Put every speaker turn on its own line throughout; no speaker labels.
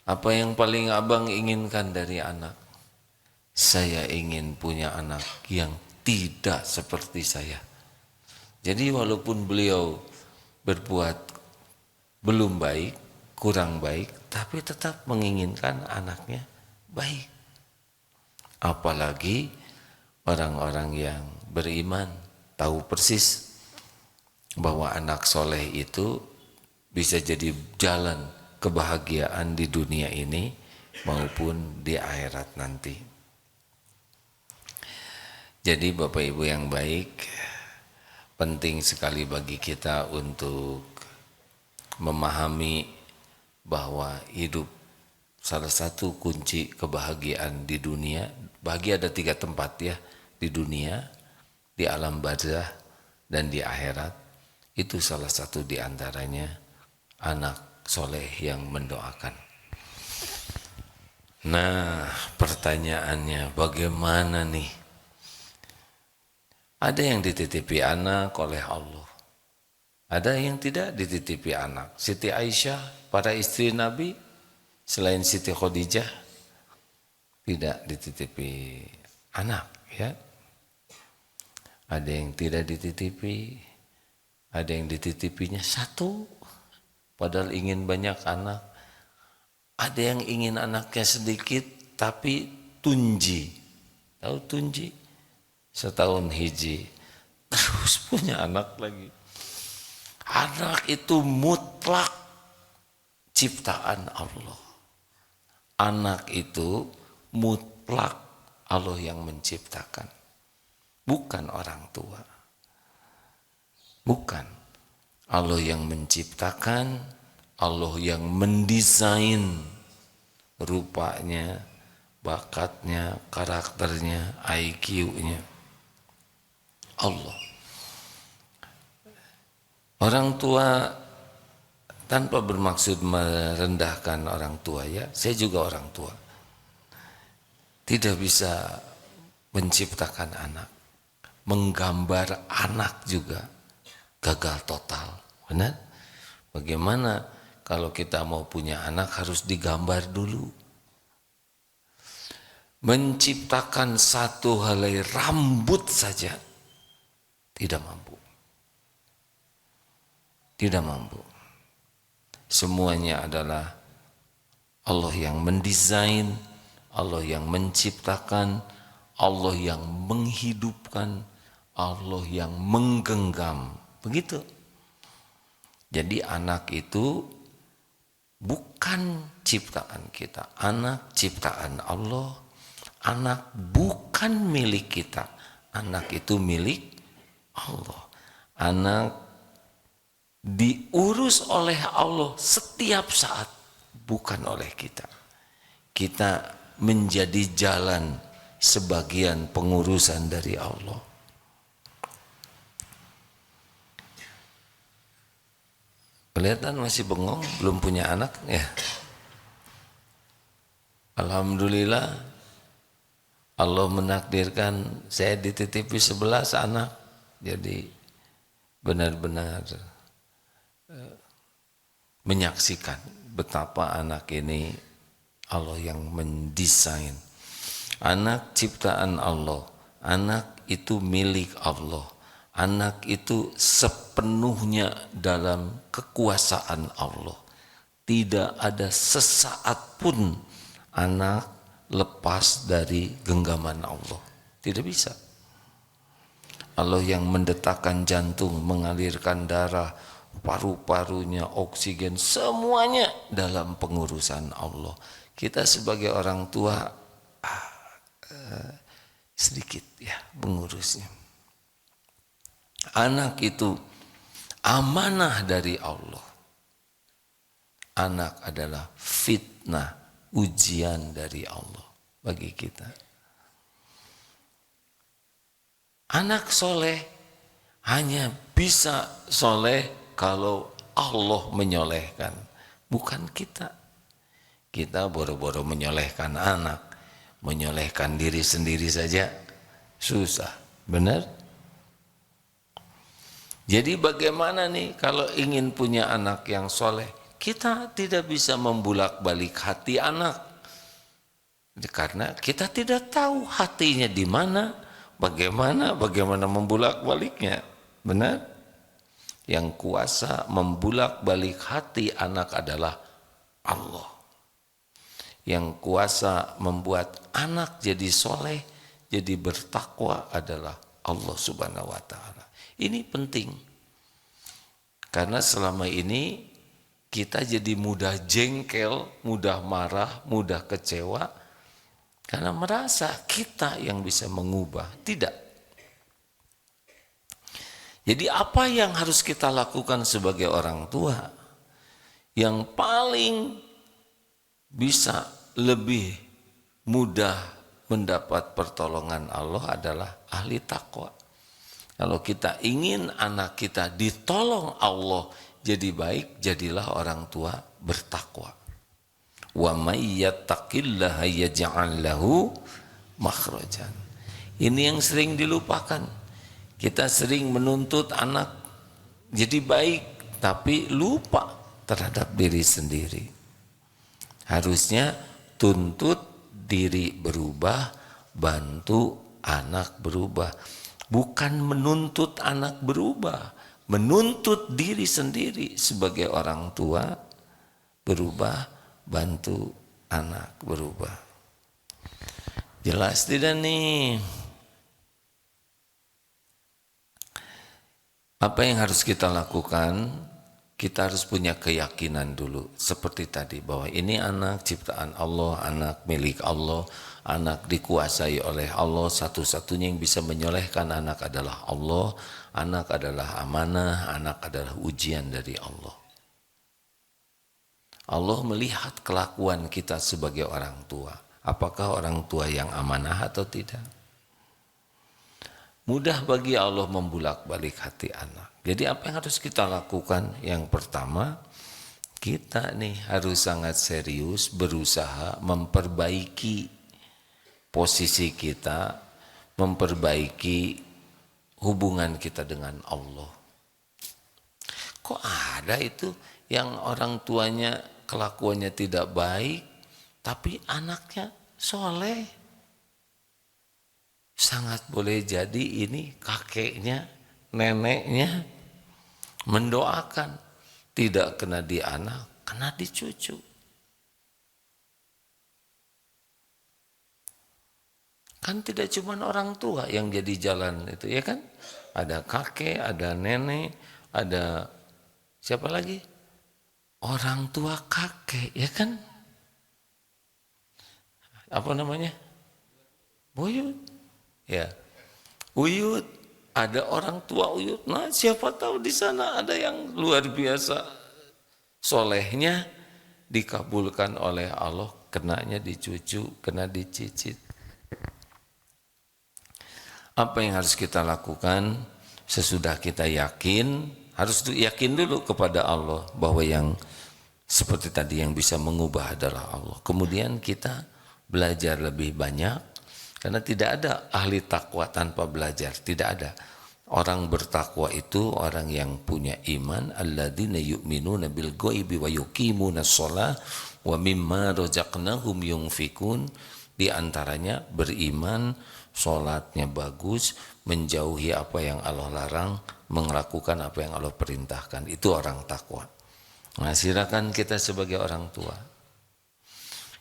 Apa yang paling abang inginkan dari anak? Saya ingin punya anak yang tidak seperti saya. Jadi walaupun beliau berbuat belum baik, kurang baik, tapi tetap menginginkan anaknya baik. Apalagi orang-orang yang beriman tahu persis bahwa anak soleh itu bisa jadi jalan kebahagiaan di dunia ini maupun di akhirat nanti. Jadi Bapak Ibu yang baik, penting sekali bagi kita untuk memahami bahwa hidup salah satu kunci kebahagiaan di dunia. Bahagia ada 3 tempat ya, di dunia, di alam barzah, dan di akhirat. Itu salah satu di antaranya anak soleh yang mendoakan. Nah, pertanyaannya bagaimana nih? Ada yang dititipi anak oleh Allah, ada yang tidak dititipi anak. Siti Aisyah, para istri Nabi, selain Siti Khadijah, tidak dititipi anak, ya. Ada yang tidak dititipi, ada yang dititipinya 1, padahal ingin banyak anak. Ada yang ingin anaknya sedikit, tapi tunji. Tahu tunji? Setahun hiji, terus punya anak lagi. Anak itu mutlak ciptaan Allah. Anak itu mutlak Allah yang menciptakan, bukan orang tua. Bukan. Allah yang menciptakan, Allah yang mendesain rupanya, bakatnya, karakternya, IQ-nya. Allah. Orang tua, tanpa bermaksud merendahkan orang tua ya, saya juga orang tua. Tidak bisa menciptakan anak, menggambar anak juga gagal total. Benar? Bagaimana kalau kita mau punya anak harus digambar dulu. Menciptakan satu helai rambut saja tidak mampu. Tidak mampu. Semuanya adalah Allah yang mendesain, Allah yang menciptakan, Allah yang menghidupkan, Allah yang menggenggam. Begitu. Jadi anak itu bukan ciptaan kita. Anak ciptaan Allah. Anak bukan milik kita. Anak itu milik Allah. Anak diurus oleh Allah setiap saat, bukan oleh kita. Kita menjadi jalan sebagian pengurusan dari Allah. Kelihatan masih bengong, belum punya anak ya. Alhamdulillah Allah menakdirkan saya dititipi 11 anak. Jadi benar-benar menyaksikan betapa anak ini Allah yang mendesain. Anak ciptaan Allah, anak itu milik Allah. Anak itu sepenuhnya dalam kekuasaan Allah. Tidak ada sesaat pun anak lepas dari genggaman Allah. Tidak bisa. Allah yang mendetakkan jantung, mengalirkan darah, paru-parunya, oksigen, semuanya dalam pengurusan Allah. Kita sebagai orang tua sedikit ya mengurusnya. Anak itu amanah dari Allah. Anak adalah fitnah, ujian dari Allah bagi kita. Anak soleh hanya bisa soleh kalau Allah menyolehkan, bukan kita. Kita boro-boro menyolehkan anak, menyolehkan diri sendiri saja susah, benar? Jadi bagaimana nih kalau ingin punya anak yang soleh? Kita tidak bisa membulak-balik hati anak. Karena kita tidak tahu hatinya di mana, bagaimana membulak-baliknya. Benar? Yang kuasa membulak-balik hati anak adalah Allah. Yang kuasa membuat anak jadi soleh, jadi bertakwa adalah Allah Subhanahu wa Ta'ala. Ini penting. Karena selama ini kita jadi mudah jengkel, mudah marah, mudah kecewa, karena merasa kita yang bisa mengubah. Tidak. Jadi apa yang harus kita lakukan sebagai orang tua? Yang paling bisa lebih mudah mendapat pertolongan Allah adalah ahli takwa. Kalau kita ingin anak kita ditolong Allah jadi baik, jadilah orang tua bertakwa. Wa may yattaqillaha yaj'al lahu makhrajan. Ini yang sering dilupakan. Kita sering menuntut anak jadi baik tapi lupa terhadap diri sendiri. Harusnya tuntut diri berubah, bantu anak berubah. Bukan menuntut anak berubah, menuntut diri sendiri sebagai orang tua berubah, bantu anak berubah. Jelas tidak nih? Apa yang harus kita lakukan? Kita harus punya keyakinan dulu. Seperti tadi, bahwa ini anak ciptaan Allah, anak milik Allah, anak dikuasai oleh Allah. Satu-satunya yang bisa menyolehkan anak adalah Allah. Anak adalah amanah, anak adalah ujian dari Allah. Allah melihat kelakuan kita sebagai orang tua. Apakah orang tua yang amanah atau tidak? Mudah bagi Allah membulak-balik hati anak. Jadi apa yang harus kita lakukan? Yang pertama, kita nih harus sangat serius berusaha memperbaiki posisi kita, memperbaiki hubungan kita dengan Allah. Kok ada itu yang orang tuanya kelakuannya tidak baik, tapi anaknya soleh? Sangat boleh jadi ini kakeknya, neneknya mendoakan, tidak kena di anak, kena di cucu. Kan tidak cuma orang tua yang jadi jalan itu, ya kan? Ada kakek, ada nenek, ada siapa lagi? Orang tua kakek, ya kan? Apa namanya? Buyut. Ya, uyut, ada orang tua uyut. Nah, siapa tahu di sana ada yang luar biasa solehnya, dikabulkan oleh Allah, kenanya di cucu, kena dicicit. Apa yang harus kita lakukan? Sesudah kita yakin, harus yakin dulu kepada Allah bahwa yang seperti tadi yang bisa mengubah adalah Allah. Kemudian kita belajar lebih banyak. Karena tidak ada ahli takwa tanpa belajar, tidak ada. Orang bertakwa itu orang yang punya iman, alladzina yu'minuna bil ghaibi wa yuqimuna shalah wa mimma razaqnahum yunfikun. Di antaranya beriman, salatnya bagus, menjauhi apa yang Allah larang, melakukan apa yang Allah perintahkan. Itu orang takwa. Nah, silakan kita sebagai orang tua.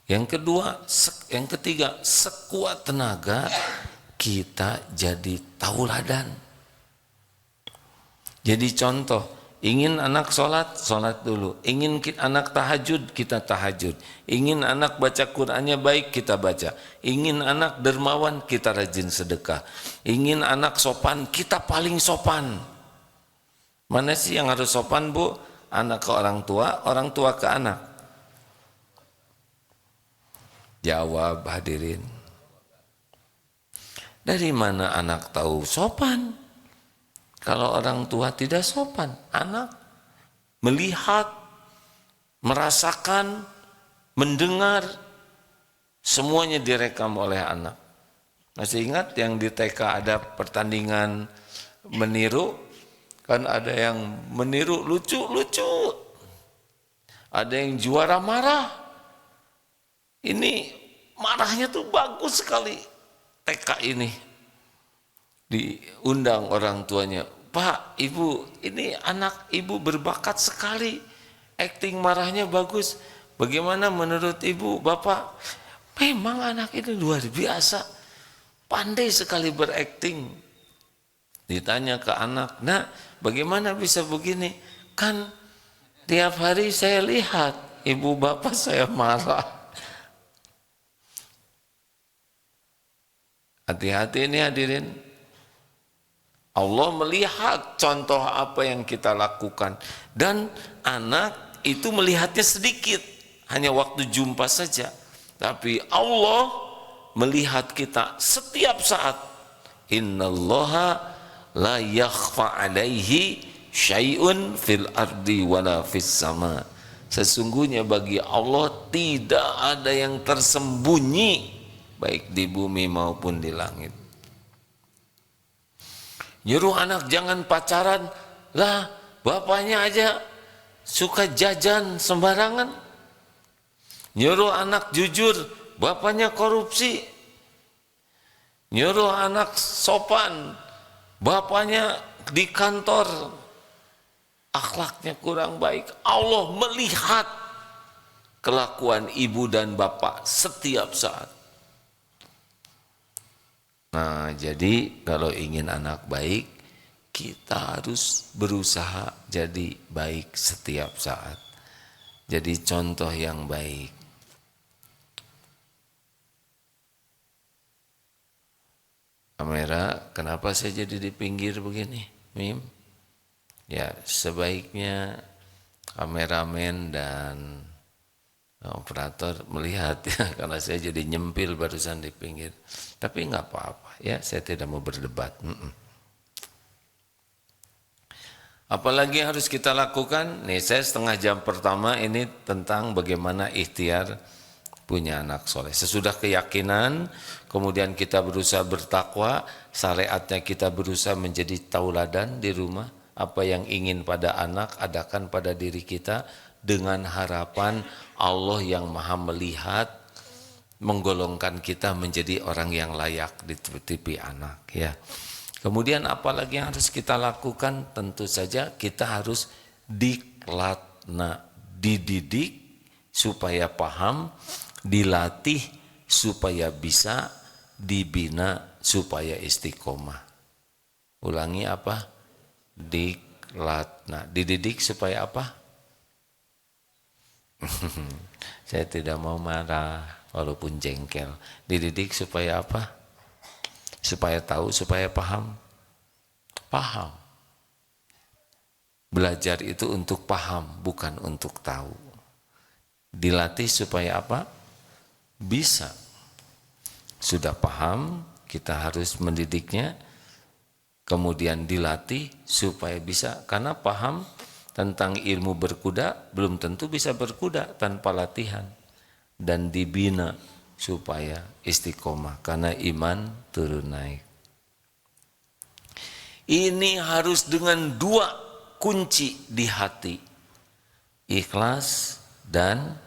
Yang kedua, yang ketiga, sekuat tenaga kita jadi tauladan. Jadi contoh, ingin anak sholat, sholat dulu. Ingin anak tahajud, kita tahajud. Ingin anak baca Qur'annya baik, kita baca. Ingin anak dermawan, kita rajin sedekah. Ingin anak sopan, kita paling sopan. Mana sih yang harus sopan, Bu? Anak ke orang tua ke anak. Jawab hadirin. Dari mana anak tahu sopan? Kalau orang tua tidak sopan, anak melihat, merasakan, mendengar, semuanya direkam oleh anak. Masih ingat yang di TK ada pertandingan meniru? Kan ada yang meniru lucu-lucu. Ada yang juara marah. Ini marahnya tuh bagus sekali. TK ini diundang orang tuanya, Pak, Ibu, ini anak Ibu berbakat sekali, akting marahnya bagus. Bagaimana menurut Ibu, Bapak? Memang anak ini luar biasa, pandai sekali berakting. Ditanya ke anak, nah bagaimana bisa begini? Kan tiap hari saya lihat ibu bapak saya marah. Hati-hati ini hadirin. Allah melihat contoh apa yang kita lakukan. Dan anak itu melihatnya sedikit, hanya waktu jumpa saja. Tapi Allah melihat kita setiap saat. Innallaha la yakhfa alaihi syai'un fil ardi wala fis sama. Sesungguhnya bagi Allah tidak ada yang tersembunyi baik di bumi maupun di langit. Nyuruh anak jangan pacaran, lah bapaknya aja suka jajan sembarangan. Nyuruh anak jujur, bapaknya korupsi. Nyuruh anak sopan, bapaknya di kantor akhlaknya kurang baik. Allah melihat kelakuan ibu dan bapak setiap saat. Nah, jadi kalau ingin anak baik, kita harus berusaha jadi baik setiap saat. Jadi contoh yang baik. Kamera, kenapa saya jadi di pinggir begini, Mim? Ya, sebaiknya kameramen dan operator melihat ya, karena saya jadi nyempil barusan di pinggir. Tapi nggak apa-apa ya, saya tidak mau berdebat. Apalagi yang harus kita lakukan? Nih, saya setengah jam pertama ini tentang bagaimana ikhtiar punya anak soleh. Sesudah keyakinan, kemudian kita berusaha bertakwa, syariatnya kita berusaha menjadi tauladan di rumah. Apa yang ingin pada anak, adakan pada diri kita dengan harapan Allah yang maha melihat menggolongkan kita menjadi orang yang layak dititipi anak ya. Kemudian apalagi yang harus kita lakukan? Tentu saja kita harus diklatna, dididik supaya paham, dilatih supaya bisa, dibina supaya istiqomah. Ulangi apa? Diklatna, dididik supaya apa? Saya tidak mau marah walaupun jengkel. Dididik supaya apa? Supaya tahu, supaya paham. Paham. Belajar itu untuk paham, bukan untuk tahu. Dilatih supaya apa? Bisa. Sudah paham, kita harus mendidiknya. Kemudian dilatih supaya bisa. Karena paham tentang ilmu berkuda, belum tentu bisa berkuda tanpa latihan. Dan dibina supaya istiqomah, karena iman turun naik. Ini harus dengan dua kunci di hati. Ikhlas dan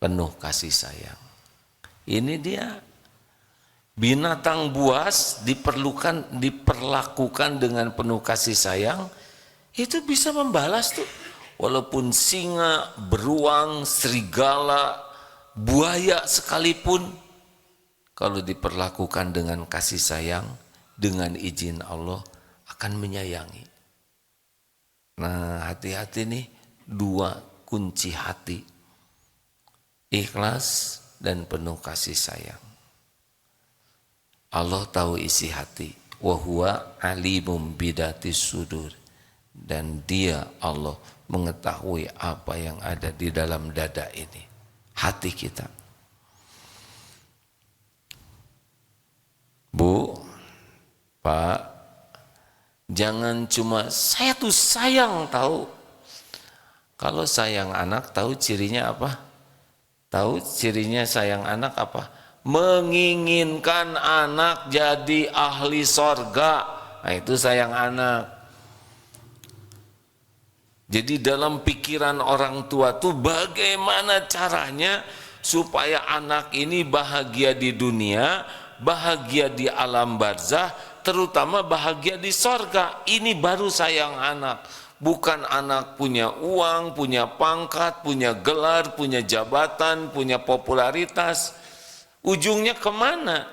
penuh kasih sayang. Ini dia. Binatang buas diperlakukan dengan penuh kasih sayang, itu bisa membalas tuh. Walaupun singa, beruang, serigala, buaya sekalipun, kalau diperlakukan dengan kasih sayang, dengan izin Allah akan menyayangi. Nah, hati-hati nih, dua kunci hati. Ikhlas dan penuh kasih sayang. Allah tahu isi hati. Wa huwa alimum bidatis sudur. Dan dia Allah mengetahui apa yang ada di dalam dada ini, hati kita. Bu, Pak, jangan cuma saya tuh sayang tahu. Kalau sayang anak tahu cirinya apa? Tahu cirinya sayang anak apa? Menginginkan anak jadi ahli sorga. Nah, itu sayang anak. Jadi dalam pikiran orang tua tuh bagaimana caranya supaya anak ini bahagia di dunia, bahagia di alam barzah, terutama bahagia di sorga. Ini baru sayang anak. Bukan anak punya uang, punya pangkat, punya gelar, punya jabatan, punya popularitas. Ujungnya kemana?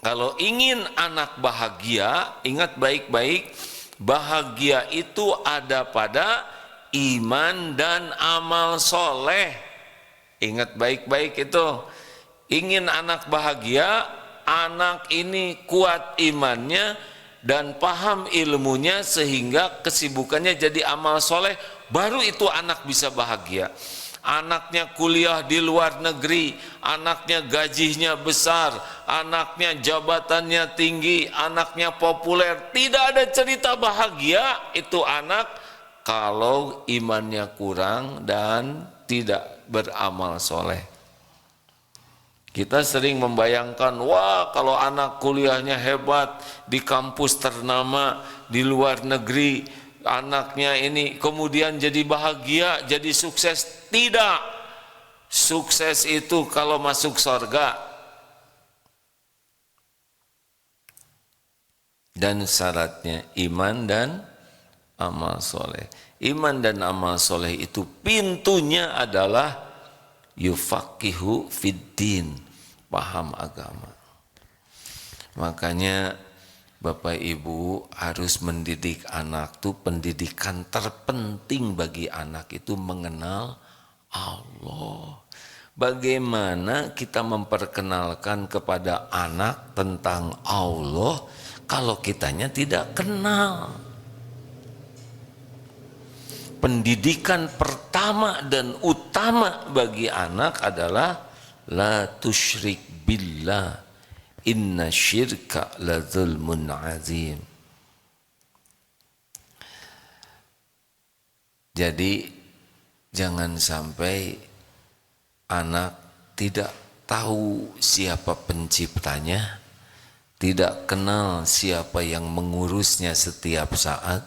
Kalau ingin anak bahagia, ingat baik-baik, bahagia itu ada pada iman dan amal soleh. Ingat baik-baik itu. Ingin anak bahagia, anak ini kuat imannya dan paham ilmunya sehingga kesibukannya jadi amal soleh, baru itu anak bisa bahagia. Anaknya kuliah di luar negeri, anaknya gajinya besar, anaknya jabatannya tinggi, anaknya populer, tidak ada cerita bahagia itu anak kalau imannya kurang dan tidak beramal soleh. Kita sering membayangkan, wah kalau anak kuliahnya hebat di kampus ternama di luar negeri, anaknya ini kemudian jadi bahagia, jadi sukses. Tidak. Sukses itu kalau masuk surga. Dan syaratnya iman dan amal soleh. Iman dan amal soleh itu pintunya adalah yufaqihu fiddin, paham agama. Makanya Bapak Ibu harus mendidik anak tuh, pendidikan terpenting bagi anak itu mengenal Allah. Bagaimana kita memperkenalkan kepada anak tentang Allah kalau kitanya tidak kenal? Pendidikan pertama dan utama bagi anak adalah la tusyrik billah, inna syirka la zulmun azim. Jadi jangan sampai anak tidak tahu siapa penciptanya, tidak kenal siapa yang mengurusnya setiap saat,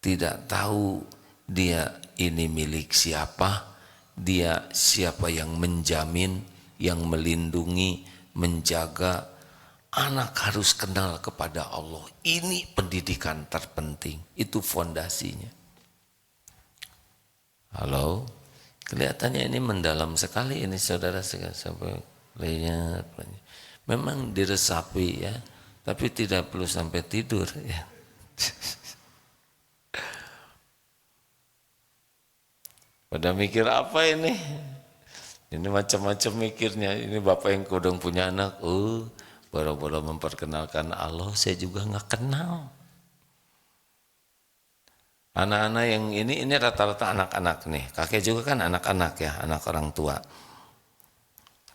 tidak tahu dia ini milik siapa, dia siapa yang menjamin, yang melindungi, menjaga. Anak harus kenal kepada Allah. Ini pendidikan terpenting, itu fondasinya. Halo, kelihatannya ini mendalam sekali ini saudara sampai lihat. Memang diresapi ya, tapi tidak perlu sampai tidur ya. Pada mikir apa ini? Ini macam-macam mikirnya. Ini bapak yang kodong punya anak, boro-boro memperkenalkan Allah, saya juga nggak kenal. Anak-anak yang ini rata-rata anak-anak nih. Kakek juga kan anak-anak ya, anak orang tua.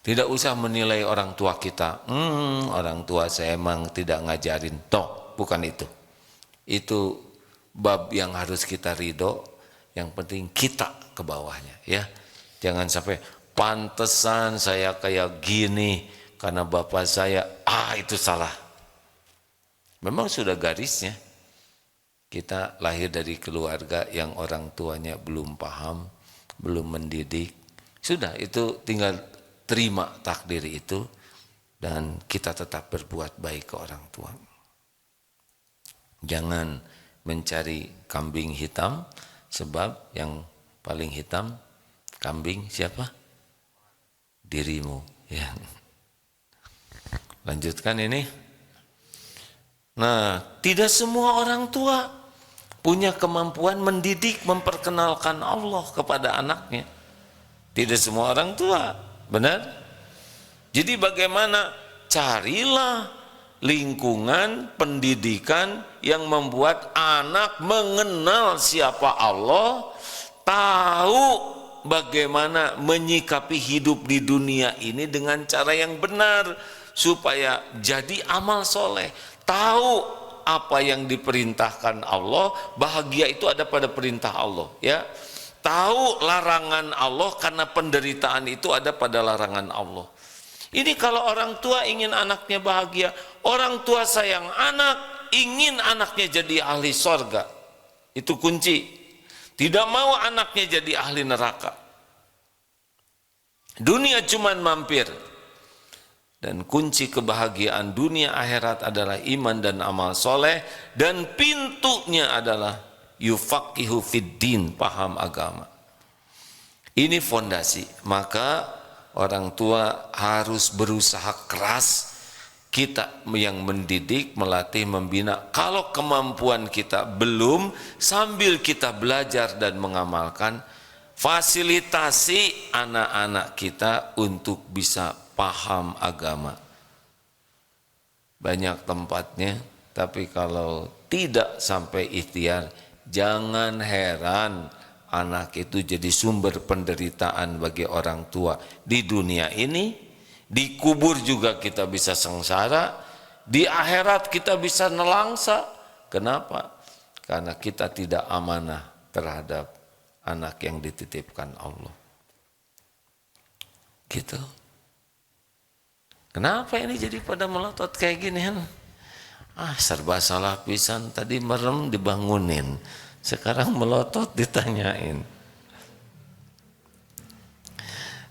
Tidak usah menilai orang tua kita. Orang tua saya emang tidak ngajarin. Toh, bukan itu. Itu bab yang harus kita ridho. Yang penting kita ke bawahnya ya. Jangan sampai pantesan saya kayak gini karena bapak saya, itu salah. Memang sudah garisnya. Kita lahir dari keluarga yang orang tuanya belum paham, belum mendidik. Sudah, itu tinggal terima takdir itu dan kita tetap berbuat baik ke orang tua. Jangan mencari kambing hitam, sebab yang paling hitam kambing siapa? Dirimu. Ya. Lanjutkan ini. Nah, tidak semua orang tua punya kemampuan mendidik, memperkenalkan Allah kepada anaknya. Tidak semua orang tua, benar? Jadi bagaimana? Carilah lingkungan pendidikan yang membuat anak mengenal siapa Allah, tahu bagaimana menyikapi hidup di dunia ini dengan cara yang benar, supaya jadi amal soleh. Tahu apa yang diperintahkan Allah, bahagia itu ada pada perintah Allah ya. Tahu larangan Allah karena penderitaan itu ada pada larangan Allah. Ini kalau orang tua ingin anaknya bahagia, orang tua sayang anak, ingin anaknya jadi ahli sorga. Itu kunci. Tidak mau anaknya jadi ahli neraka. Dunia cuman mampir. Dan kunci kebahagiaan dunia akhirat adalah iman dan amal soleh. Dan pintunya adalah yufaqihu fiddin, paham agama. Ini fondasi. Maka orang tua harus berusaha keras. Kita yang mendidik, melatih, membina. Kalau kemampuan kita belum, sambil kita belajar dan mengamalkan, fasilitasi anak-anak kita untuk bisa paham agama. Banyak tempatnya, tapi kalau tidak sampai ikhtiar, jangan heran anak itu jadi sumber penderitaan bagi orang tua di dunia ini. Di kubur juga kita bisa sengsara, di akhirat kita bisa nelangsa. Kenapa? Karena kita tidak amanah terhadap anak yang dititipkan Allah. Gitu. Kenapa ini jadi pada melotot kayak gini? Serba salah pisan, tadi merem dibangunin, sekarang melotot ditanyain.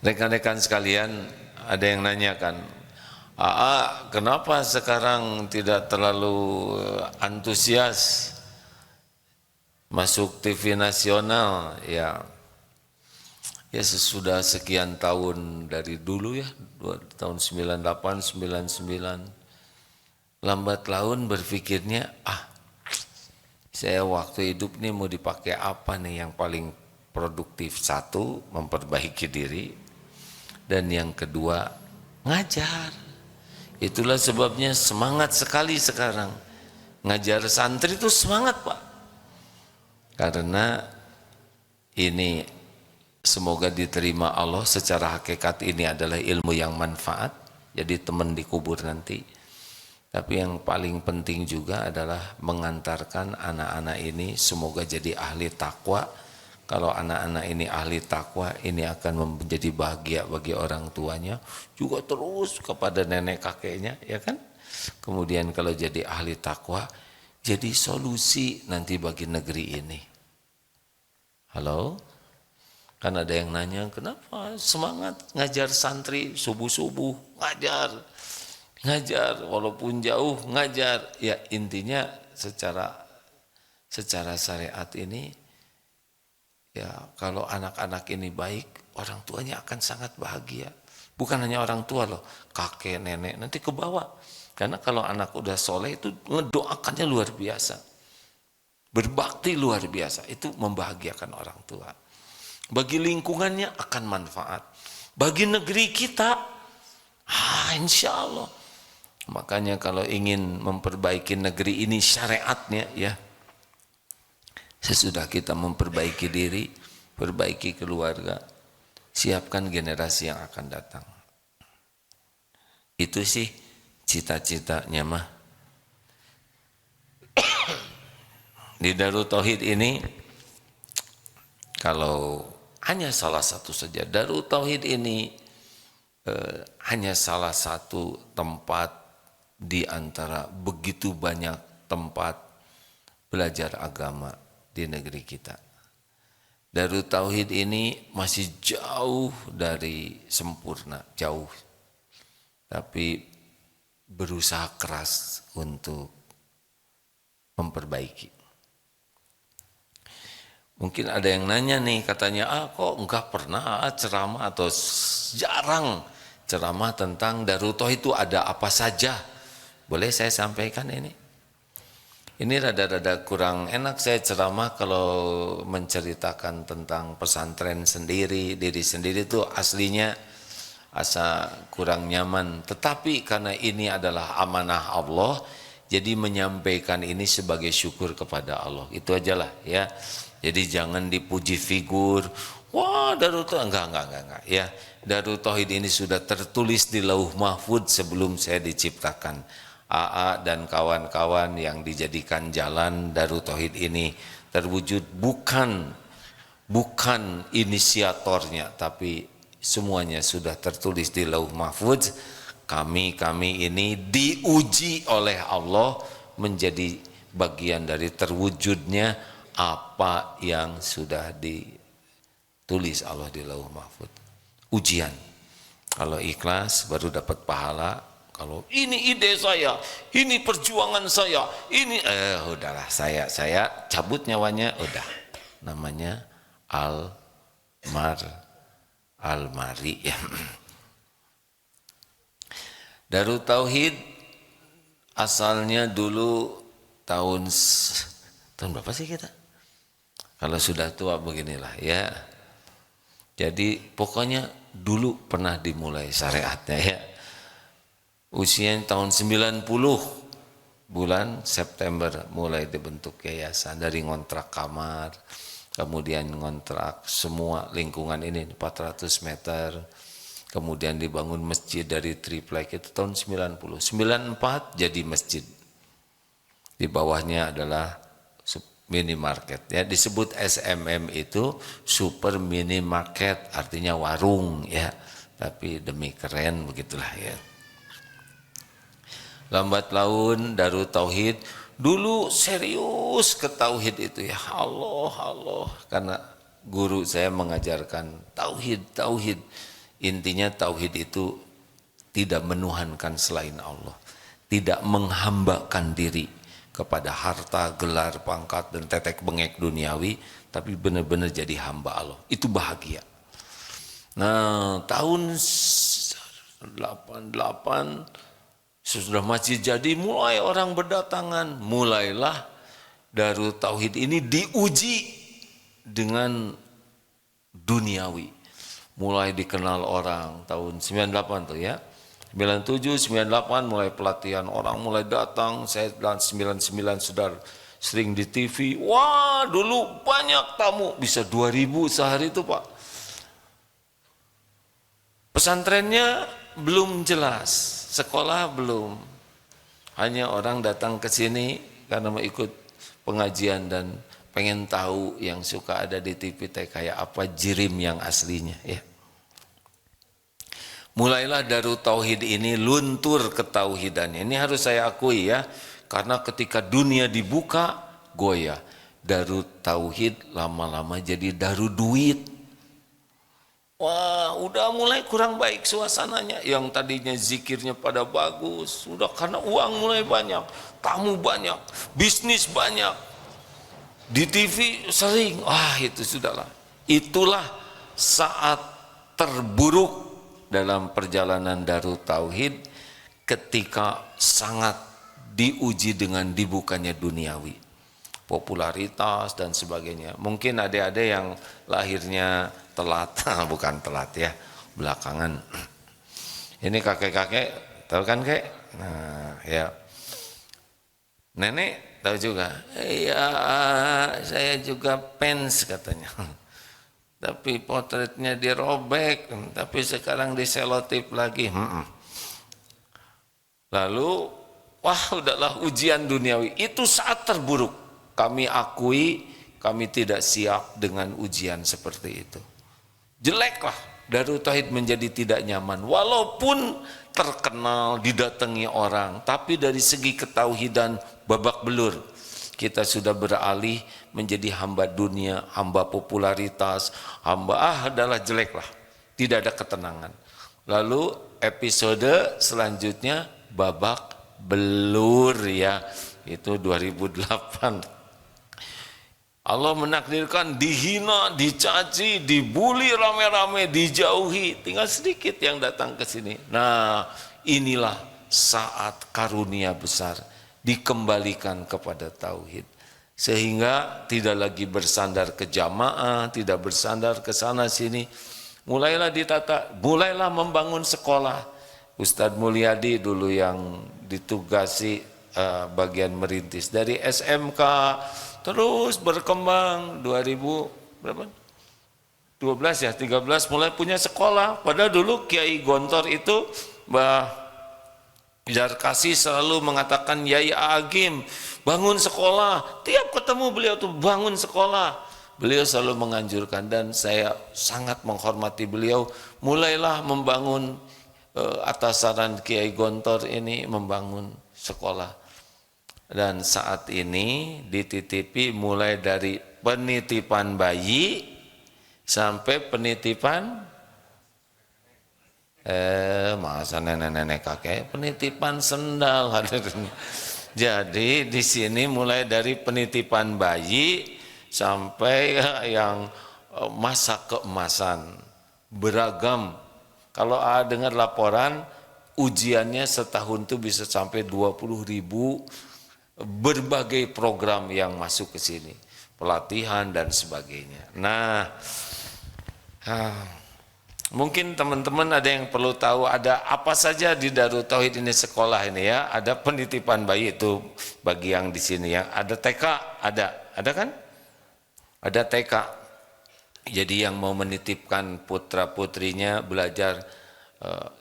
Rekan-rekan sekalian, ada yang nanyakan, kenapa sekarang tidak terlalu antusias masuk TV nasional? Ya sesudah sekian tahun dari dulu ya, tahun 98, 99, lambat laun berpikirnya, saya waktu hidup nih mau dipakai apa nih yang paling produktif? Satu, memperbaiki diri. Dan yang kedua, ngajar. Itulah sebabnya semangat sekali sekarang. Ngajar santri itu semangat, Pak. Karena ini semoga diterima Allah, secara hakikat ini adalah ilmu yang manfaat. Jadi teman di kubur nanti. Tapi yang paling penting juga adalah mengantarkan anak-anak ini semoga jadi ahli takwa. Kalau anak-anak ini ahli takwa, ini akan menjadi bahagia bagi orang tuanya, juga terus kepada nenek kakeknya, ya kan? Kemudian kalau jadi ahli takwa, jadi solusi nanti bagi negeri ini. Halo? Kan ada yang nanya, kenapa semangat ngajar santri subuh-subuh, ngajar, walaupun jauh ngajar. Ya intinya secara syariat ini, ya kalau anak-anak ini baik, orang tuanya akan sangat bahagia. Bukan hanya orang tua loh, kakek, nenek, nanti ke bawah. Karena kalau anak udah soleh itu ngedoakannya luar biasa. Berbakti luar biasa, itu membahagiakan orang tua. Bagi lingkungannya akan manfaat. Bagi negeri kita, insya Allah. Makanya kalau ingin memperbaiki negeri ini syariatnya ya, sesudah kita memperbaiki diri, perbaiki keluarga, siapkan generasi yang akan datang. Itu sih cita-citanya mah. Di Darut Tauhid ini, kalau hanya salah satu saja, Darut Tauhid ini hanya salah satu tempat di antara begitu banyak tempat belajar agama di negeri kita. Darut Tauhid ini masih jauh dari sempurna, jauh. Tapi berusaha keras untuk memperbaiki. Mungkin ada yang nanya nih, katanya, kok enggak pernah ceramah atau jarang ceramah tentang Darut Tauhid itu ada apa saja? Boleh saya sampaikan ini? Ini rada-rada kurang enak saya ceramah kalau menceritakan tentang pesantren sendiri, diri sendiri itu aslinya asa kurang nyaman. Tetapi karena ini adalah amanah Allah, jadi menyampaikan ini sebagai syukur kepada Allah. Itu ajalah ya. Jadi jangan dipuji figur. Wah, Darut Tauhid enggak ya. Darut Tauhid ini sudah tertulis di Lauh Mahfud sebelum saya diciptakan. AA dan kawan-kawan yang dijadikan jalan Darut Tauhid ini terwujud bukan inisiatornya, tapi semuanya sudah tertulis di Lauh Mahfud. Kami ini diuji oleh Allah menjadi bagian dari terwujudnya apa yang sudah ditulis Allah di Lauh Mahfuz. Ujian. Kalau ikhlas baru dapat pahala. Kalau ini ide saya, ini perjuangan saya, ini udahlah saya cabut nyawanya, udah. Namanya almari ya. Darut Tauhid asalnya dulu tahun berapa sih kita? Kalau sudah tua beginilah ya. Jadi pokoknya dulu pernah dimulai syariatnya ya. Usia tahun 90 bulan September mulai dibentuk yayasan, dari ngontrak kamar, kemudian ngontrak semua lingkungan ini 400 meter, kemudian dibangun masjid dari triplek itu tahun 90. 94 jadi masjid. Di bawahnya adalah minimarket ya, disebut SMM itu super minimarket, artinya warung ya, tapi demi keren begitulah ya. Lambat laun Darut Tauhid dulu serius ke tauhid itu ya, Allah karena guru saya mengajarkan tauhid. Intinya tauhid itu tidak menuhankan selain Allah, tidak menghambakan diri kepada harta, gelar, pangkat dan tetek bengek duniawi, tapi benar-benar jadi hamba Allah. Itu bahagia. Nah, tahun 88 sudah masjid jadi, mulai orang berdatangan, mulailah Darut Tauhid ini diuji dengan duniawi. Mulai dikenal orang tahun 98 tuh ya. 97, 98 mulai pelatihan, orang mulai datang. Saya dan 99 sudah sering di TV. Wah, dulu banyak tamu, bisa 2000 sehari itu Pak. Pesantrennya belum jelas. Sekolah belum, hanya orang datang ke sini karena mau ikut pengajian dan pengen tahu yang suka ada di TV kayak apa jirim yang aslinya ya. Mulailah Darut Tauhid ini luntur ketauhidannya. Ini harus saya akui ya, karena ketika dunia dibuka goyah. Darut Tauhid lama-lama jadi Darut Duit. Wah, udah mulai kurang baik suasananya. Yang tadinya zikirnya pada bagus, sudah karena uang mulai banyak, tamu banyak, bisnis banyak, di TV sering. Wah, itu sudahlah. Itulah saat terburuk dalam perjalanan Darut Tauhid, ketika sangat diuji dengan dibukanya duniawi, popularitas dan sebagainya. Mungkin adik-adik yang lahirnya telat, bukan telat ya, belakangan. Ini kakek-kakek, tahu kan kek? Nah ya, nenek tahu juga. Iya, saya juga fans katanya. Tapi potretnya dirobek, tapi sekarang diselotip lagi. Lalu, wah udahlah ujian duniawi. Itu saat terburuk. Kami akui, kami tidak siap dengan ujian seperti itu. Jeleklah, Darut Tauhid menjadi tidak nyaman. Walaupun terkenal, didatangi orang, tapi dari segi ketauhidan babak belur. Kita sudah beralih menjadi hamba dunia, hamba popularitas, hamba adalah jeleklah. Tidak ada ketenangan. Lalu episode selanjutnya babak belur ya, itu 2008. Allah menakdirkan dihina, dicaci, dibully rame-rame, dijauhi. Tinggal sedikit yang datang ke sini. Nah, inilah saat karunia besar dikembalikan kepada tauhid. Sehingga tidak lagi bersandar ke jamaah, tidak bersandar ke sana sini. Mulailah ditata, mulailah membangun sekolah. Ustadz Mulyadi dulu yang ditugasi bagian merintis dari SMK, terus berkembang 2012 ya, 13 mulai punya sekolah. Padahal dulu Kiai Gontor itu Mbah Jarkasi selalu mengatakan, Yai Agim bangun sekolah. Tiap ketemu beliau tuh bangun sekolah. Beliau selalu menganjurkan dan saya sangat menghormati beliau. Mulailah membangun atas saran Kiai Gontor ini membangun sekolah. Dan saat ini dititipi mulai dari penitipan bayi sampai penitipan masa nenek-nenek kakek penitipan sendal. Jadi di sini mulai dari penitipan bayi sampai yang masa keemasan beragam. Kalau dengar laporan ujiannya setahun itu bisa sampai 20.000 berbagai program yang masuk ke sini, pelatihan dan sebagainya. Nah, mungkin teman-teman ada yang perlu tahu ada apa saja di Darut Tauhid ini sekolah ini ya. Ada penitipan bayi itu bagi yang di sini ya. Ada TK, ada kan? Ada TK. Jadi yang mau menitipkan putra putrinya belajar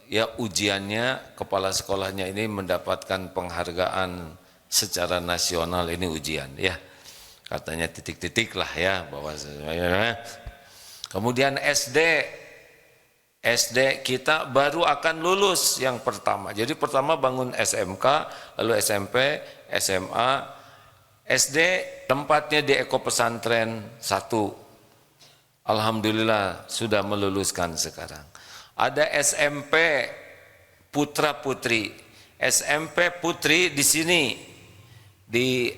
ya ujiannya kepala sekolahnya ini mendapatkan penghargaan secara nasional ini ujian ya. Katanya titik-titik lah ya bahwa kemudian SD kita baru akan lulus yang pertama. Jadi pertama bangun SMK, lalu SMP, SMA, SD tempatnya di Eko Pesantren 1. Alhamdulillah sudah meluluskan sekarang. Ada SMP putra putri. SMP putri di sini di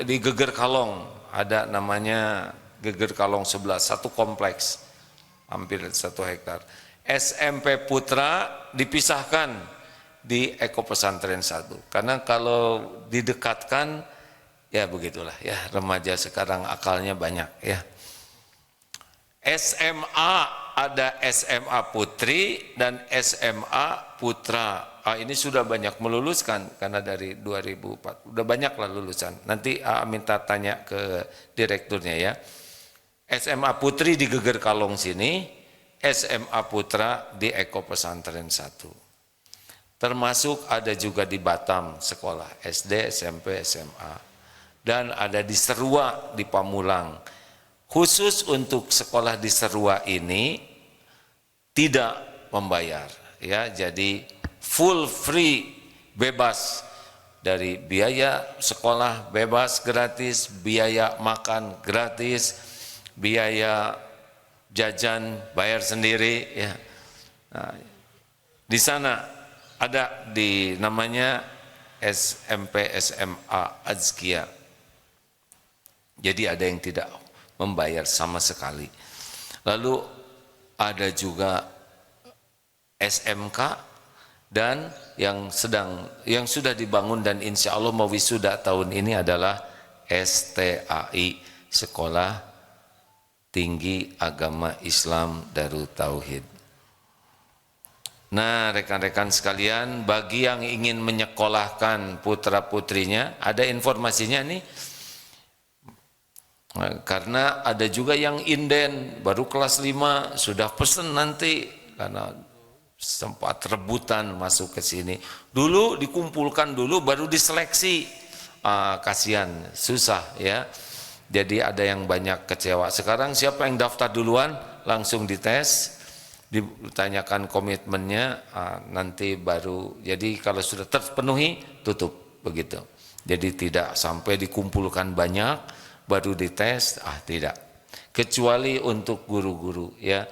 Geger Kalong ada namanya Geger Kalong 11, satu kompleks hampir 1 hektar. SMP putra dipisahkan di Eko Pesantren 1 karena kalau didekatkan ya begitulah ya, remaja sekarang akalnya banyak ya. SMA ada SMA putri dan SMA putra. Ini sudah banyak meluluskan karena dari 2004 udah banyak lah lulusan. Nanti minta tanya ke direkturnya ya. SMA putri di Geger Kalong sini, SMA putra di Eko Pesantren 1. Termasuk ada juga di Batam sekolah SD, SMP, SMA. Dan ada di Serua di Pamulang. Khusus untuk sekolah di Serua ini tidak membayar ya, jadi full free, bebas dari biaya sekolah, bebas gratis, biaya makan gratis, biaya jajan bayar sendiri ya. Nah, di sana ada di namanya SMP SMA Azkia. Jadi ada yang tidak membayar sama sekali. Lalu ada juga SMK dan yang sudah dibangun dan insya Allah mau wisuda tahun ini adalah STAI, Sekolah Tinggi Agama Islam Darut Tauhid. Nah rekan-rekan sekalian, bagi yang ingin menyekolahkan putra putrinya ada informasinya nih. Karena ada juga yang inden baru kelas 5 sudah pesen nanti karena sempat rebutan masuk ke sini. Dulu dikumpulkan dulu baru diseleksi. Kasihan, susah ya. Jadi ada yang banyak kecewa. Sekarang siapa yang daftar duluan langsung dites, ditanyakan komitmennya, nanti baru. Jadi kalau sudah terpenuhi tutup begitu. Jadi tidak sampai dikumpulkan banyak baru dites, tidak. Kecuali untuk guru-guru ya.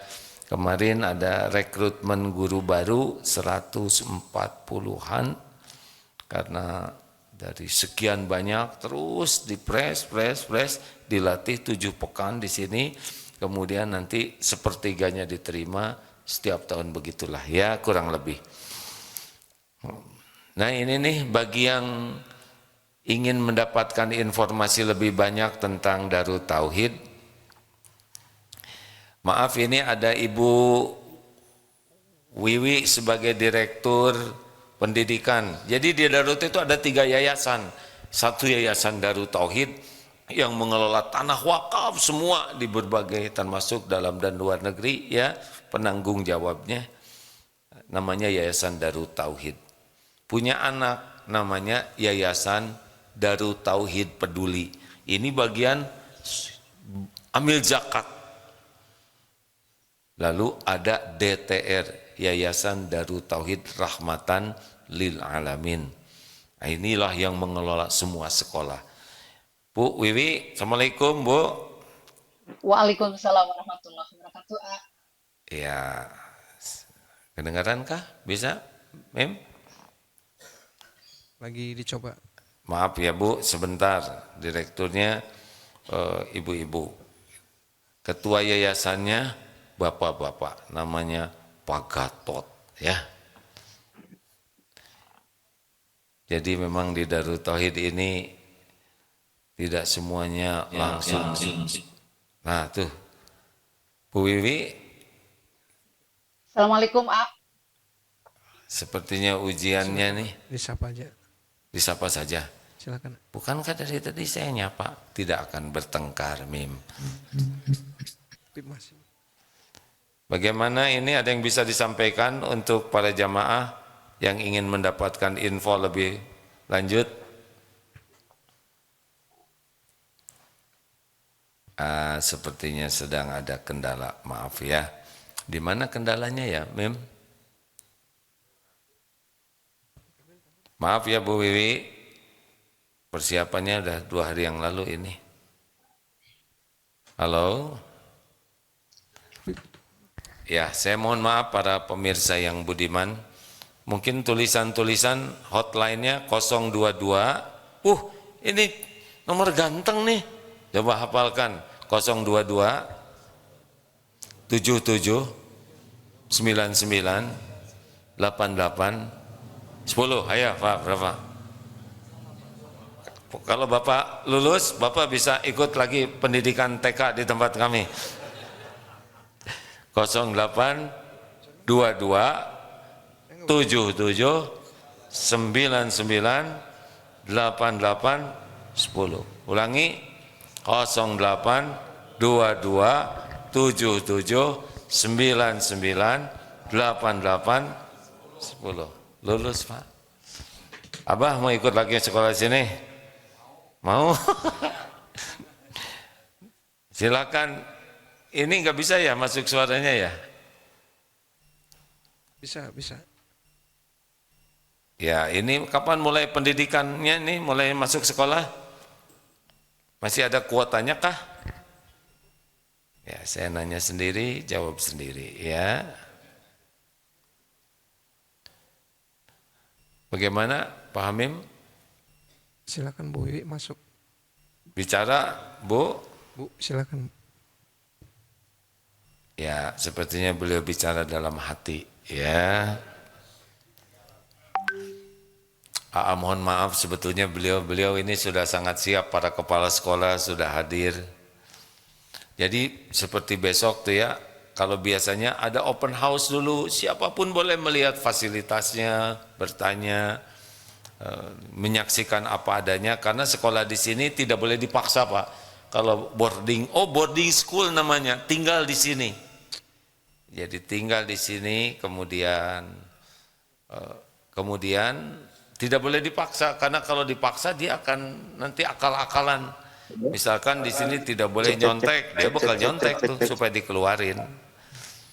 Kemarin ada rekrutmen guru baru 140-an karena dari sekian banyak terus dipres, dilatih 7 pekan di sini, kemudian nanti sepertiganya diterima setiap tahun begitulah ya kurang lebih. Nah ini nih bagi yang ingin mendapatkan informasi lebih banyak tentang Darut Tauhid. Maaf ini ada Ibu Wiwi sebagai Direktur Pendidikan. Jadi di Darut itu ada 3 yayasan. Satu yayasan Darut Tauhid yang mengelola tanah wakaf semua di berbagai termasuk dalam dan luar negeri ya, penanggung jawabnya namanya Yayasan Darut Tauhid. Punya anak namanya Yayasan Darut Tauhid Peduli. Ini bagian ambil zakat. Lalu ada DTR, Yayasan Darut Tauhid Rahmatan Lil Alamin. Inilah yang mengelola semua sekolah. Bu Wiwi, Assalamualaikum Bu.
Waalaikumsalam warahmatullahi wabarakatuh.
Ya, kedengaran kah? Bisa, Mim?
Lagi dicoba.
Maaf ya Bu, sebentar. Direkturnya ibu-ibu. Ketua yayasannya bapak-bapak, namanya Pak Gatot ya. Jadi memang di Darut Tauhid ini tidak semuanya langsung. Nah tuh, Bu Wiwi
Assalamualaikum,
sepertinya ujiannya
Silakan
nih
disapa aja.
disapa saja.
Silakan.
Bukankah dari tadi saya nyapa? Tidak akan bertengkar, Mim.
Masih.
Bagaimana ini ada yang bisa disampaikan untuk para jamaah yang ingin mendapatkan info lebih lanjut? Sepertinya sedang ada kendala, maaf ya. Di mana kendalanya ya, Mim? Maaf ya Bu Wiwi, persiapannya udah 2 hari yang lalu ini. Halo? Ya, saya mohon maaf para pemirsa yang budiman. Mungkin tulisan-tulisan hotline-nya 022. Ini nomor ganteng nih. Coba hafalkan 022 77 99 88 10. Ayo Pak, berapa? Kalau Bapak lulus, Bapak bisa ikut lagi pendidikan TK di tempat kami. 08 22 77 99 88 10. Ulangi 08 22 77 99 88 10. Lulus Pak. Abah mau ikut lagi sekolah sini? Mau? Silakan. Ini nggak bisa ya masuk suaranya ya?
Bisa.
Ya, ini kapan mulai pendidikannya nih, mulai masuk sekolah? Masih ada kuotanya kah? Ya, saya nanya sendiri, jawab sendiri ya. Bagaimana Pak Hamim?
Silakan Bu Wiwi masuk.
Bicara, Bu?
Bu, silakan.
Ya, sepertinya beliau bicara dalam hati ya. Mohon maaf, sebetulnya beliau ini sudah sangat siap, para kepala sekolah sudah hadir. Jadi seperti besok tuh ya, kalau biasanya ada open house dulu, siapapun boleh melihat fasilitasnya, bertanya, menyaksikan apa adanya, karena sekolah di sini tidak boleh dipaksa Pak. Kalau boarding school namanya, tinggal di sini. Jadi tinggal di sini, kemudian tidak boleh dipaksa, karena kalau dipaksa dia akan nanti akal-akalan. Misalkan di sini tidak boleh nyontek, dia bakal nyontek tuh supaya dikeluarin.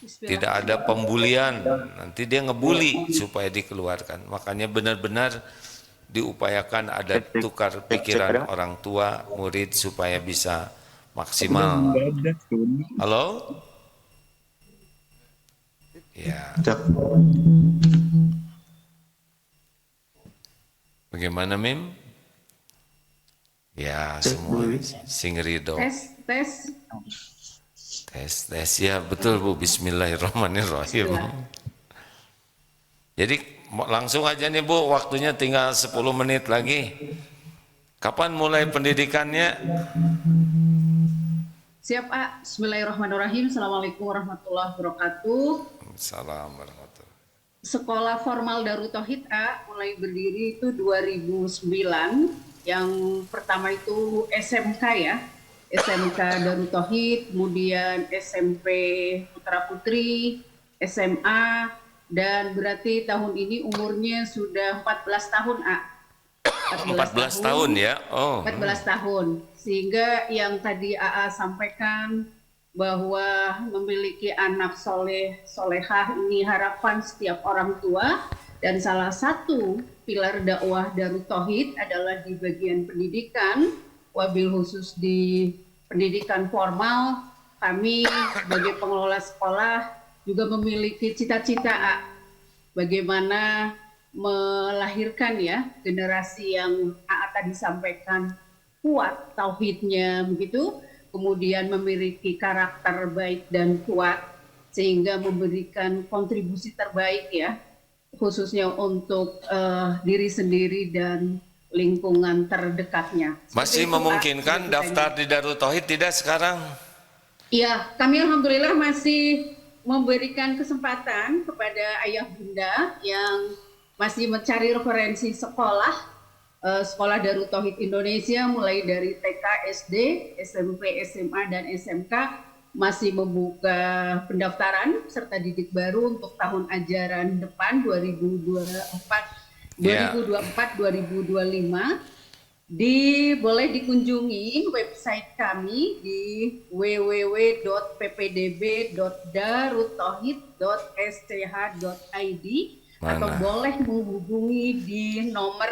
Tidak ada pembulian, nanti dia ngebully supaya dikeluarkan. Makanya benar-benar diupayakan ada tukar pikiran orang tua, murid supaya bisa maksimal. Halo? Ya. Bagaimana Mim? Ya, semua sing rido. Tes ya, betul Bu. Bismillahirrahmanirrahim. Jadi langsung aja nih Bu, waktunya tinggal 10 menit lagi. Kapan mulai pendidikannya?
Siap, Bismillahirrahmanirrahim. Assalamualaikum warahmatullahi wabarakatuh.
Salam warahmatullahi.
Sekolah formal Darut Tauhid mulai berdiri itu 2009. Yang pertama itu SMK ya, SMK Darut Tauhid, kemudian SMP Putra Putri, SMA, dan berarti tahun ini umurnya sudah 14 tahun
14 tahun ya? Oh.
14 tahun. Sehingga yang tadi sampaikan bahwa memiliki anak soleh, solehah ini harapan setiap orang tua, dan salah satu pilar dakwah Darut Tauhid adalah di bagian pendidikan, wabil khusus di pendidikan formal, kami sebagai pengelola sekolah juga memiliki cita-cita bagaimana melahirkan ya generasi yang tadi sampaikan kuat tauhidnya begitu, kemudian memiliki karakter baik dan kuat sehingga memberikan kontribusi terbaik ya khususnya untuk diri sendiri dan lingkungan terdekatnya.
Masih memungkinkan daftar di Darut Tauhid tidak sekarang?
Iya, kami alhamdulillah masih memberikan kesempatan kepada ayah bunda yang masih mencari referensi sekolah, sekolah Darut Tauhid Indonesia mulai dari TK, SD, SMP, SMA, dan SMK masih membuka pendaftaran serta didik baru untuk tahun ajaran depan 2024-2025. Boleh dikunjungi website kami di www.ppdb.daruttauhid.sch.id atau boleh menghubungi di nomor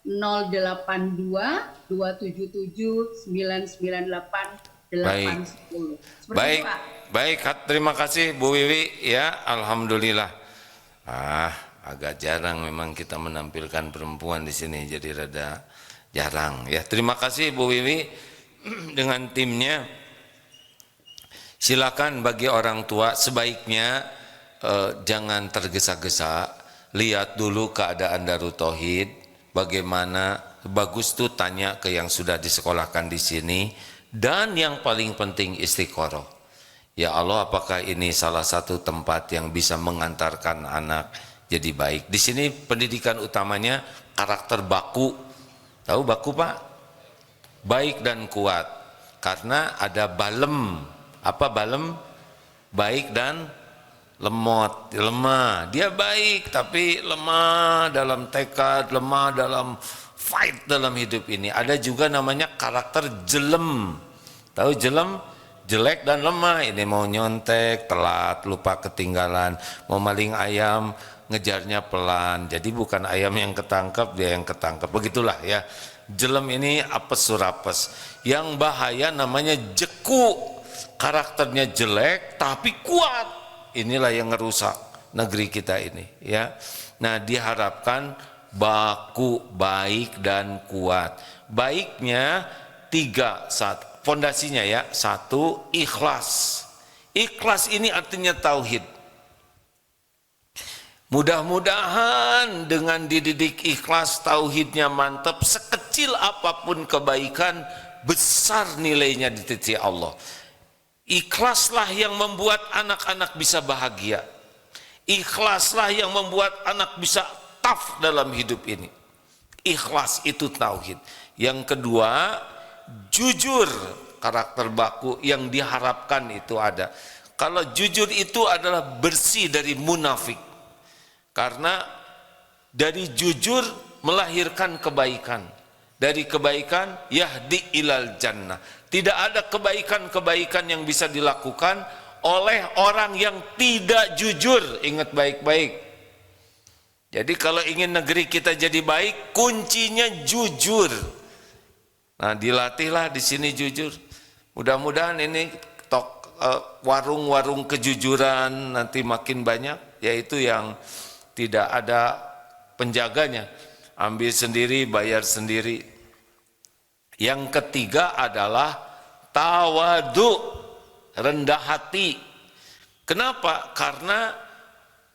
082 277 998 810.
Baik, baik, terima kasih Bu Wiwi ya, alhamdulillah. Agak jarang memang kita menampilkan perempuan di sini, jadi rada jarang ya. Terima kasih Bu Wiwi dengan timnya. Silakan bagi orang tua sebaiknya jangan tergesa-gesa, lihat dulu keadaan Darut Tauhid, bagaimana, bagus tuh tanya ke yang sudah disekolahkan di sini, dan yang paling penting istiqoroh. Ya Allah, apakah ini salah satu tempat yang bisa mengantarkan anak jadi baik? Di sini pendidikan utamanya karakter baku. Tahu baku Pak? Baik dan kuat. Karena ada balem. Apa balem? Baik dan lemot, lemah. Dia baik tapi lemah dalam tekad, lemah dalam fight dalam hidup ini. Ada juga namanya karakter jelem. Tahu jelem? Jelek dan lemah. Ini mau nyontek, telat, lupa ketinggalan. Mau maling ayam, ngejarnya pelan. Jadi bukan ayam yang ketangkep, dia yang ketangkep. Begitulah ya. Jelem ini apes surapes. Yang bahaya namanya jeku. Karakternya jelek tapi kuat. Inilah yang ngerusak negeri kita ini ya. Nah, diharapkan baku, baik dan kuat. Baiknya 3 saat fondasinya ya. 1, ikhlas. Ikhlas ini artinya tauhid. Mudah-mudahan dengan dididik ikhlas, tauhidnya mantap, sekecil apapun kebaikan besar nilainya di sisi Allah. Ikhlaslah yang membuat anak-anak bisa bahagia. Ikhlaslah yang membuat anak bisa tough dalam hidup ini. Ikhlas itu tauhid. Yang kedua, jujur, karakter baku yang diharapkan itu ada. Kalau jujur itu adalah bersih dari munafik. Karena dari jujur melahirkan kebaikan. Dari kebaikan yahdi ilal jannah. Tidak ada kebaikan-kebaikan yang bisa dilakukan oleh orang yang tidak jujur. Ingat baik-baik. Jadi kalau ingin negeri kita jadi baik, kuncinya jujur. Nah, dilatihlah di sini jujur. Mudah-mudahan ini warung-warung kejujuran nanti makin banyak, yaitu yang tidak ada penjaganya. Ambil sendiri, bayar sendiri. Yang ketiga adalah tawadu, rendah hati. Kenapa? Karena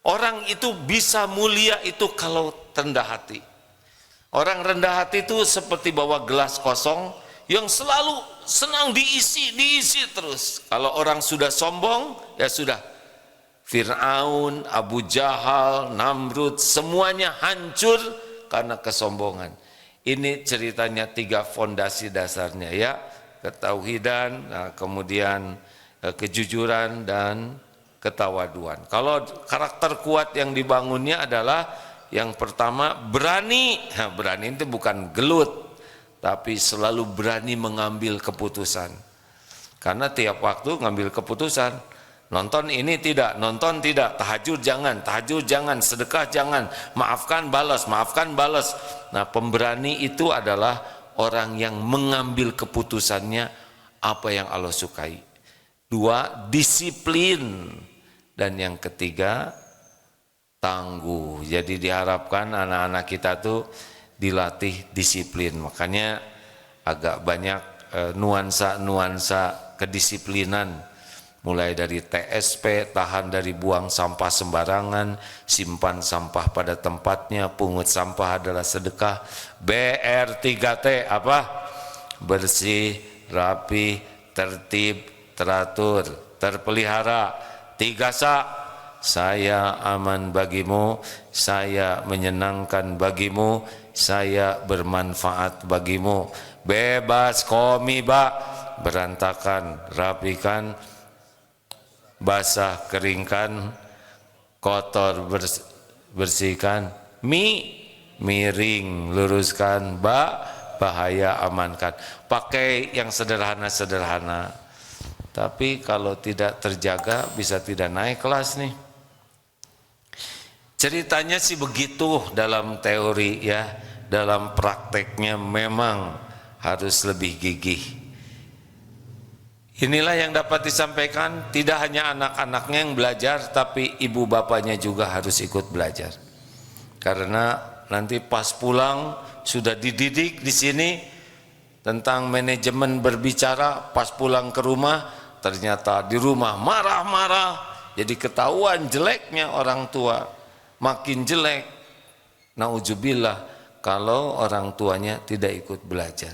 orang itu bisa mulia itu kalau rendah hati. Orang rendah hati itu seperti bawa gelas kosong yang selalu senang diisi terus. Kalau orang sudah sombong, ya sudah. Fir'aun, Abu Jahal, Namrud, semuanya hancur karena kesombongan. Ini ceritanya 3 fondasi dasarnya ya. Ketauhidan, kemudian kejujuran dan ketawaduan. Kalau karakter kuat yang dibangunnya adalah yang pertama berani. Nah, berani itu bukan gelut, tapi selalu berani mengambil keputusan. Karena tiap waktu ngambil keputusan. Nonton ini tidak, nonton tidak, tahajud jangan, sedekah jangan, maafkan balas. Nah, pemberani itu adalah orang yang mengambil keputusannya apa yang Allah sukai. 2, disiplin. Dan yang ketiga, tangguh. Jadi diharapkan anak-anak kita tuh dilatih disiplin. Makanya agak banyak nuansa-nuansa kedisiplinan. Mulai dari TSP, tahan dari buang sampah sembarangan, simpan sampah pada tempatnya, pungut sampah adalah sedekah. BR3T apa? Bersih, rapi, tertib, teratur, terpelihara. 3 saya aman bagimu, saya menyenangkan bagimu, saya bermanfaat bagimu. Bebas komiba, berantakan, rapikan, basah keringkan, kotor bersihkan, miring luruskan, bahaya amankan. Pakai yang sederhana-sederhana. Tapi kalau tidak terjaga bisa tidak naik kelas nih. Ceritanya sih begitu dalam teori ya, dalam prakteknya memang harus lebih gigih. Inilah yang dapat disampaikan, tidak hanya anak-anaknya yang belajar, tapi ibu bapaknya juga harus ikut belajar. Karena nanti pas pulang sudah dididik di sini tentang manajemen berbicara, pas pulang ke rumah ternyata di rumah marah-marah, jadi ketahuan jeleknya orang tua, makin jelek. Nauzubillah kalau orang tuanya tidak ikut belajar.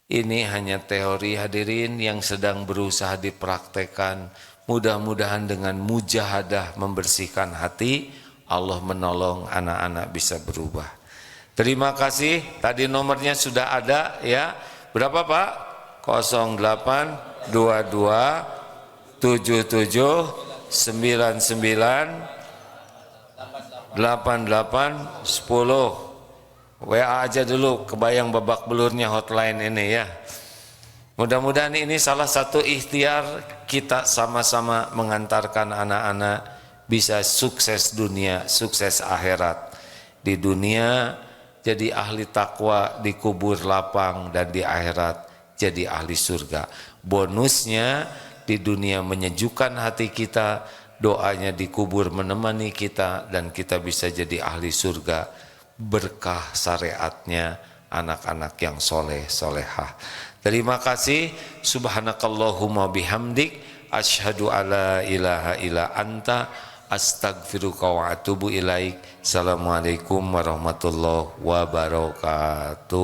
Ini hanya teori hadirin yang sedang berusaha dipraktekkan. Mudah-mudahan dengan mujahadah membersihkan hati, Allah menolong anak-anak bisa berubah. Terima kasih. Tadi nomornya sudah ada ya. Berapa Pak? 08 22 77 99 88 10. WA aja dulu, kebayang babak belurnya hotline ini ya. Mudah-mudahan ini salah satu ikhtiar kita sama-sama mengantarkan anak-anak bisa sukses dunia, sukses akhirat. Di dunia jadi ahli takwa, dikubur lapang, dan di akhirat jadi ahli surga. Bonusnya di dunia menyejukkan hati kita, doanya dikubur menemani kita, dan kita bisa jadi ahli surga. Berkah syariatnya anak-anak yang soleh solehah. Terima kasih. Subhanakallahumma bihamdik, asyhadu alla ilaha illa anta, astaghfiruka wa atubu ilaik. Assalamualaikum warahmatullahi wabarakatuh.